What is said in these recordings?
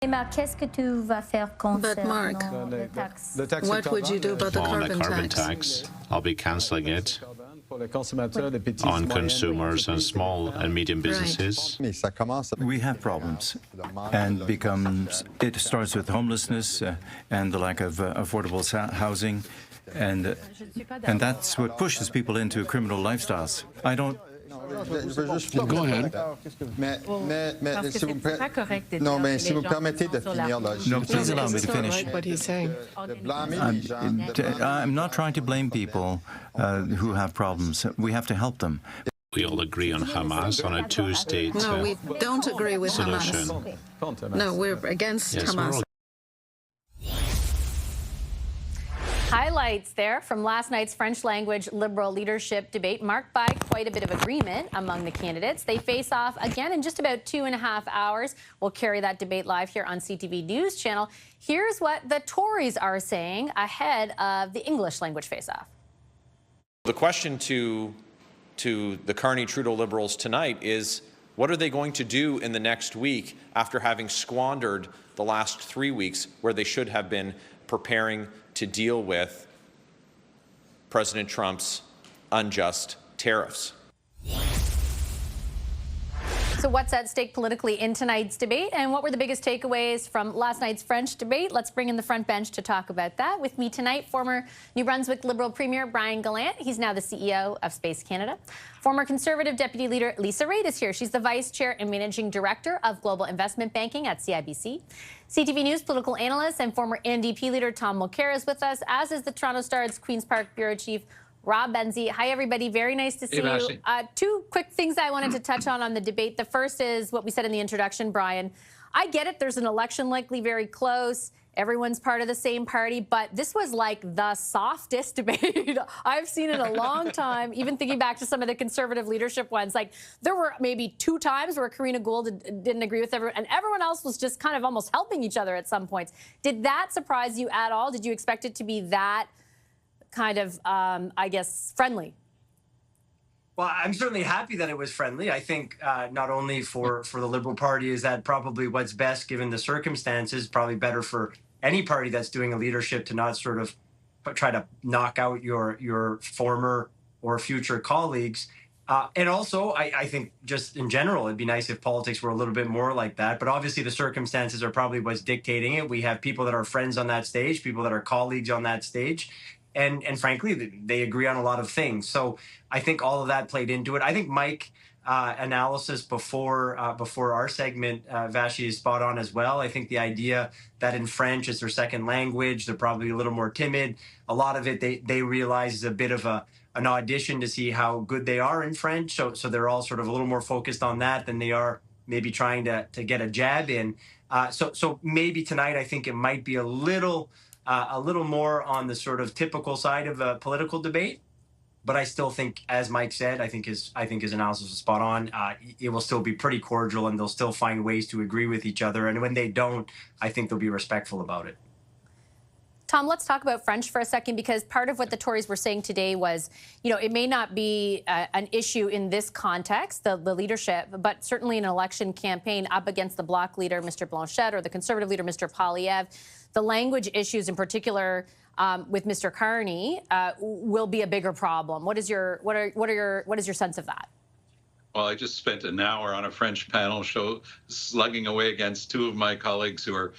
Marc, qu'est-ce que tu vas faire concernant les taxes? What would you do about the On carbon the carbon tax? tax, I'll be cancelling it on consumers and small and medium businesses. We have problems, and it starts with homelessness and the lack of affordable housing, and that's what pushes people into criminal lifestyles. I don't. Go ahead. No, please allow me to finish. What he's saying. I'm not trying to blame people who have problems. We have to help them. We all agree on Hamas, on a two-state No, we don't agree with solution. Hamas. No, we're against Hamas. Highlights there from last night's French language liberal leadership debate, marked by quite a bit of agreement among the candidates. They face off again in just about 2.5 hours. We'll carry that debate live here on CTV News Channel. Here's what the Tories are saying ahead of the English language face-off. The question to the Carney Trudeau Liberals tonight is, what are they going to do in the next week after having squandered the last 3 weeks where they should have been preparing to deal with President Trump's unjust tariffs? So what's at stake politically in tonight's debate, and what were the biggest takeaways from last night's French debate? Let's bring in the front bench to talk about that. With me tonight, former New Brunswick Liberal Premier Brian Gallant. He's now the CEO of Space Canada. Former Conservative Deputy Leader Lisa Raitt is here. She's the Vice Chair and Managing Director of Global Investment Banking at CIBC. CTV News political analyst and former NDP leader Tom Mulcair is with us, as is the Toronto Star's Queen's Park Bureau Chief Rob Benzie. Hi, everybody. Very nice to see you. Two quick things I wanted to touch on the debate. The first is what we said in the introduction, Brian. I get it. There's an election likely very close. Everyone's part of the same party. But this was like the softest debate I've seen in a long time, even thinking back to some of the Conservative leadership ones. Like, there were maybe 2 times where Karina Gould didn't agree with everyone, and everyone else was just kind of almost helping each other at some points. Did that surprise you at all? Did you expect it to be that kind of, I guess, friendly? Well, I'm certainly happy that it was friendly. I think not only for the Liberal Party is that probably what's best given the circumstances, probably better for any party that's doing a leadership to not sort of try to knock out your former or future colleagues. And also, I think just in general, it'd be nice if politics were a little bit more like that. But obviously, the circumstances are probably what's dictating it. We have people that are friends on that stage, people that are colleagues on that stage. And frankly, they agree on a lot of things. So I think all of that played into it. I think Mike analysis before our segment, Vashi, is spot on as well. I think the idea that in French is their second language, they're probably a little more timid. A lot of it they realize is a bit of an audition to see how good they are in French. So they're all sort of a little more focused on that than they are maybe trying to get a jab in. So maybe tonight I think it might be a little more on the sort of typical side of a political debate, but I still think, as Mike said, I think his analysis was spot on. It will still be pretty cordial, and they'll still find ways to agree with each other. And when they don't, I think they'll be respectful about it. Tom, let's talk about French for a second, because part of what the Tories were saying today was, it may not be an issue in this context, the leadership, but certainly an election campaign up against the Bloc leader, Mr. Blanchet, or the Conservative leader, Mr. Poilievre. The language issues in particular with Mr. Carney will be a bigger problem. What is your sense of that? Well, I just spent an hour on a French panel show slugging away against 2 of my colleagues who are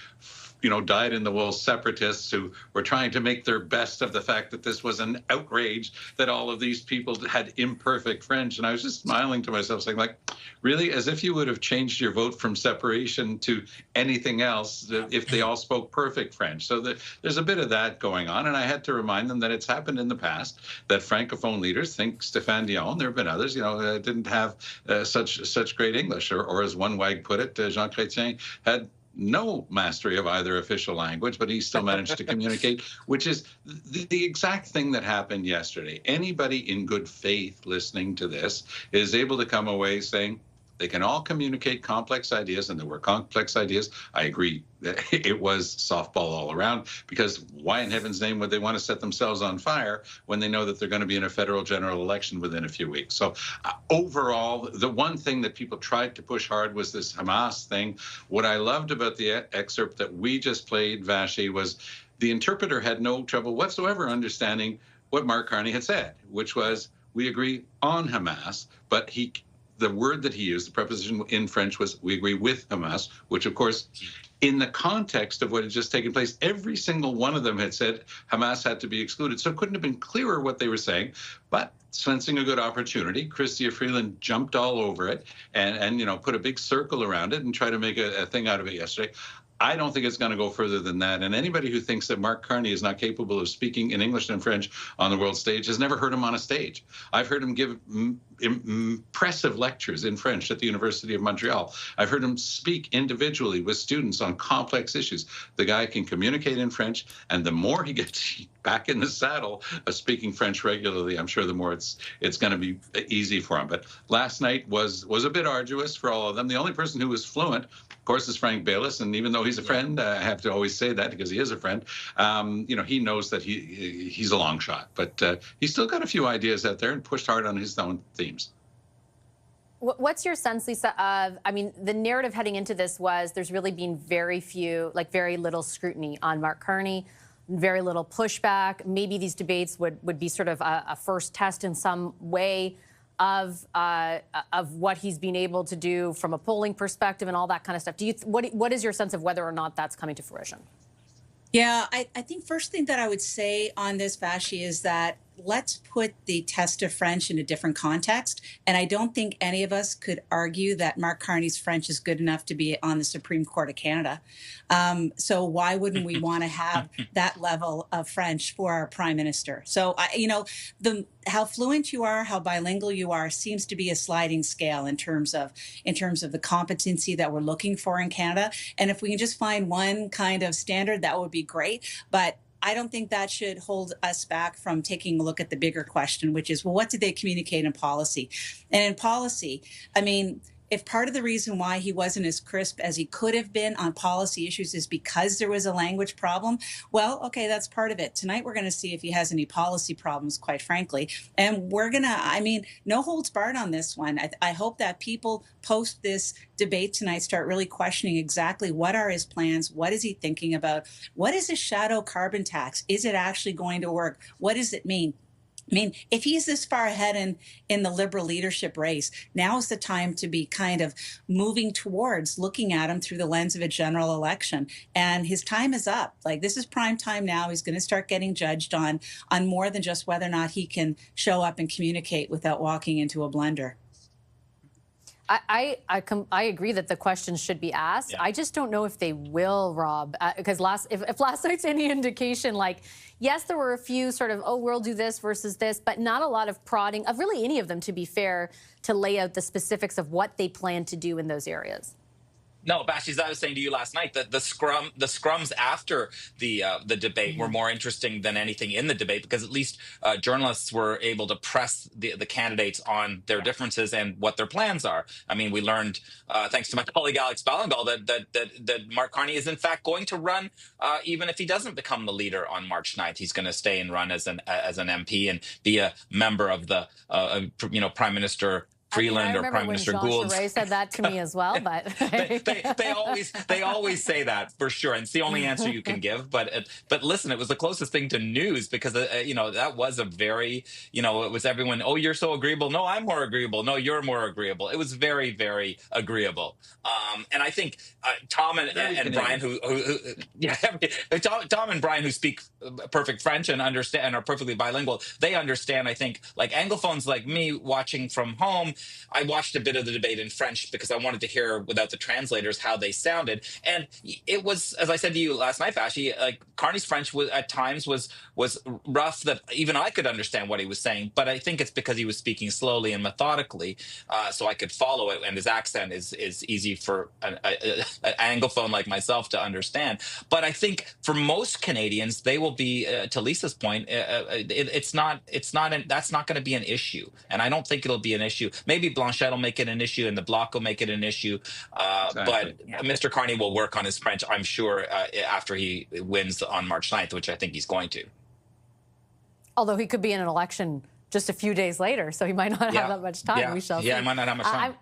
dyed-in-the-wool separatists who were trying to make their best of the fact that this was an outrage that all of these people had imperfect French. And I was just smiling to myself, saying, like, really? As if you would have changed your vote from separation to anything else if they all spoke perfect French. So there's a bit of that going on. And I had to remind them that it's happened in the past, that Francophone leaders, think Stéphane Dion, there have been others, didn't have such great English. Or as one wag put it, Jean Chrétien had no mastery of either official language, but he still managed to communicate, which is the exact thing that happened yesterday. Anybody in good faith listening to this is able to come away saying, They can all communicate complex ideas, and there were complex ideas. I agree that it was softball all around, because why in heaven's name would they want to set themselves on fire when they know that they're going to be in a federal general election within a few weeks? So overall, the one thing that people tried to push hard was this Hamas thing. What I loved about the excerpt that we just played, Vashi, was the interpreter had no trouble whatsoever understanding what Mark Carney had said, which was, we agree on Hamas, but the word that he used, the preposition in French, was we agree with Hamas, which, of course, in the context of what had just taken place, every single one of them had said Hamas had to be excluded. So it couldn't have been clearer what they were saying. But sensing a good opportunity, Chrystia Freeland jumped all over it and put a big circle around it and tried to make a thing out of it yesterday. I don't think it's going to go further than that. And anybody who thinks that Mark Carney is not capable of speaking in English and French on the world stage has never heard him on a stage. I've heard him give impressive lectures in French at the University of Montreal. I've heard him speak individually with students on complex issues. The guy can communicate in French, and the more he gets back in the saddle of speaking French regularly, I'm sure the more it's going to be easy for him. But last night was a bit arduous for all of them. The only person who was fluent, of course, is Frank Bayless, and even though he's a friend, I have to always say that because he is a friend. He knows that he's a long shot, but he's still got a few ideas out there and pushed hard on his own themes. What's your sense, Lisa, of, the narrative heading into this was there's really been very little scrutiny on Mark Carney, very little pushback. Maybe these debates would be sort of a first test in some way of what he's been able to do from a polling perspective and all that kind of stuff. What is your sense of whether or not that's coming to fruition? Yeah, I think first thing that I would say on this, Vashi, is that let's put the test of French in a different context. And I don't think any of us could argue that Mark Carney's French is good enough to be on the Supreme Court of Canada. So why wouldn't we want to have that level of French for our prime minister? So, how fluent you are, how bilingual you are, seems to be a sliding scale in terms of the competency that we're looking for in Canada. And if we can just find one kind of standard, that would be great. But I don't think that should hold us back from taking a look at the bigger question, which is, well, what did they communicate in policy? And in policy, if part of the reason why he wasn't as crisp as he could have been on policy issues is because there was a language problem, well, okay, that's part of it. Tonight, we're going to see if he has any policy problems, quite frankly. And we're going to, no holds barred on this one. I hope that people post this debate tonight start really questioning exactly what are his plans, what is he thinking about, what is a shadow carbon tax? Is it actually going to work? What does it mean? If he's this far ahead in the Liberal leadership race, now is the time to be kind of moving towards looking at him through the lens of a general election. And his time is up. This is prime time now. He's going to start getting judged on more than just whether or not he can show up and communicate without walking into a blender. I agree that the questions should be asked. Yeah. I just don't know if they will, Rob, because if last night's any indication, yes, there were a few sort of, we'll do this versus this, but not a lot of prodding of really any of them, to be fair, to lay out the specifics of what they plan to do in those areas. No, Bashi, as I was saying to you last night, that the scrums after the debate were more interesting than anything in the debate, because at least journalists were able to press the candidates on their differences and what their plans are. We learned, thanks to my colleague Alex Ballingal, that Mark Carney is in fact going to run, even if he doesn't become the leader on March 9th. He's going to stay and run as an MP and be a member of the Prime Minister Freeland or Prime Minister Gould. Ray said that to me as well, but they always say that for sure, and it's the only answer you can give. But listen, it was the closest thing to news, because that was a very it was everyone. Oh, you're so agreeable. No, I'm more agreeable. No, you're more agreeable. It was very, very agreeable. And I think Tom and Brian, Tom and Brian, who speak perfect French and understand and are perfectly bilingual, they understand. I think, like Anglophones like me watching from home, I watched a bit of the debate in French because I wanted to hear without the translators how they sounded. And it was, as I said to you last night, Vashi, Carney's French at times was rough, that even I could understand what he was saying. But I think it's because he was speaking slowly and methodically, so I could follow it. And his accent is easy for an Anglophone like myself to understand. But I think for most Canadians, they will be, to Lisa's point, that's not going to be an issue. And I don't think it'll be an issue. Maybe Blanchette will make it an issue and the Bloc will make it an issue. But Mr. Carney will work on his French, I'm sure, after he wins on March 9th, which I think he's going to. Although he could be in an election just a few days later, so he might not have that much time. We shall see. Yeah, he might not have much time.